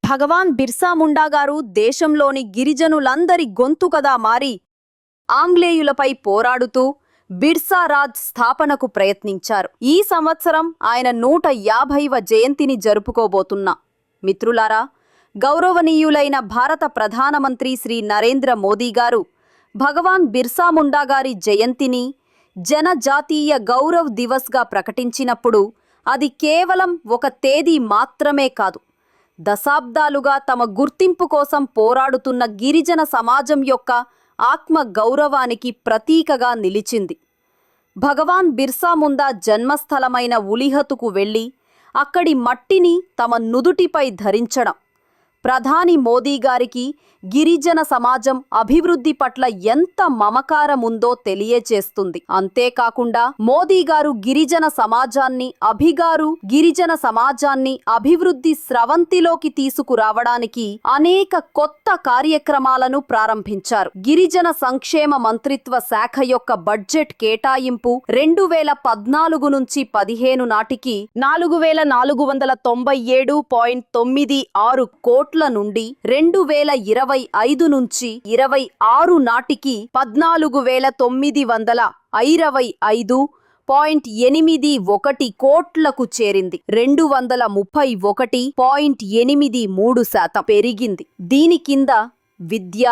భగవాన్ బిర్సా ముండా గారు దేశంలోని గిరిజనులందరి గొంతుకగా మారి ఆంగ్లేయులపై పోరాడుతూ బిర్సా రాజ్ స్థాపనకు ప్రయత్నించారు. ఈ సంవత్సరం ఆయన 150వ జయంతిని జరుపుకోబోతున్నా మిత్రులారా, గౌరవనీయులైన భారత ప్రధానమంత్రి శ్రీ నరేంద్ర మోదీ గారు భగవాన్ బిర్సా ముండా గారి జయంతిని జనజాతీయ గౌరవ్ దివస్గా ప్రకటించినప్పుడు అది కేవలం ఒక తేదీ మాత్రమే కాదు, దశాబ్దాలుగా తమ గుర్తింపు కోసం పోరాడుతున్న గిరిజన సమాజం యొక్క ఆత్మ గౌరవానికి ప్రతీకగా నిలిచింది. భగవాన్ బిర్సా ముండా జన్మస్థలమైన ఉలిహతుకు వెళ్ళి అక్కడి మట్టిని తమ నుదుటిపై ధరించడం ప్రధాని మోదీ గారికి గిరిజన సమాజం అభివృద్ధి పట్ల ఎంత మమకారముందో తెలియచేస్తుంది. అంతేకాకుండా మోదీ గారు గిరిజన సమాజాన్ని అభివృద్ధి స్రవంతిలోకి తీసుకురావడానికి అనేక కొత్త కార్యక్రమాలను ప్రారంభించారు. గిరిజన సంక్షేమ మంత్రిత్వ శాఖ యొక్క బడ్జెట్ కేటాయింపు 2014 నుంచి 15 నాటికి 4497.96 కోట్ల నుండి 2025 నుంచి 26 నాటికి 14,925.81 కోట్లకు చేరింది. 231.83% పెరిగింది. దీని కింద విద్య,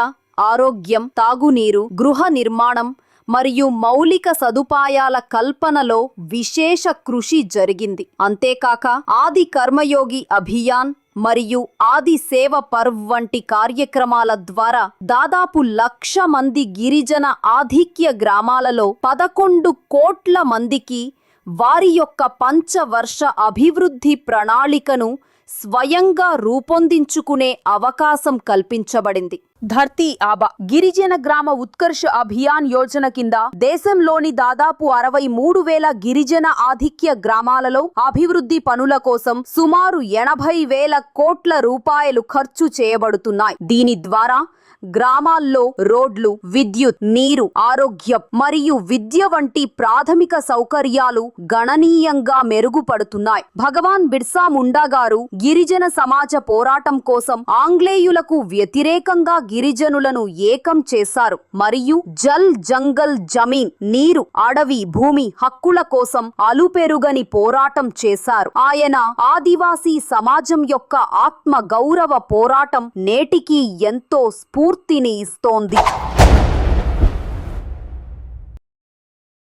ఆరోగ్యం, తాగునీరు, గృహ నిర్మాణం మరియు మౌలిక సదుపాయాల కల్పనలో విశేష కృషి జరిగింది. అంతేకాక ఆది కర్మయోగి అభియాన్ మరియు ఆది సేవ పర్వ్ వంటి కార్యక్రమాల ద్వారా దాదాపు 1,00,000 మంది గిరిజన ఆధిక్య గ్రామాలలో 11 కోట్ల మందికి వారి యొక్క పంచవర్ష అభివృద్ధి ప్రణాళికను స్వయంగా రూపొందించుకునే అవకాశం కల్పించబడింది. ధర్తీ ఆబా గిరిజన గ్రామ ఉత్కర్ష అభియాన్ యోజన కింద దేశంలోని దాదాపు 63,000 గిరిజన ఆధిక్య గ్రామాలలో అభివృద్ధి పనుల కోసం సుమారు 80,000 కోట్ల రూపాయలు ఖర్చు చేయబడుతున్నాయి. దీని ద్వారా గ్రామాల్లో రోడ్లు, విద్యుత్, నీరు, ఆరోగ్యం మరియు విద్య వంటి ప్రాథమిక సౌకర్యాలు గణనీయంగా మెరుగుపడుతున్నాయి. భగవాన్ బిర్సా ముండా గారు గిరిజన సమాజ పోరాటం కోసం ఆంగ్లేయులకు వ్యతిరేకంగా గిరిజనులను ఏకం చేశారు మరియు జల్, జంగల్, జమీన్, నీరు, అడవి, భూమి హక్కుల కోసం అలుపెరుగని పోరాటం చేశారు. ఆయన ఆదివాసీ సమాజం యొక్క ఆత్మ గౌరవ పోరాటం నేటికి ఎంతో స్ఫూర్తిని ఇస్తోంది.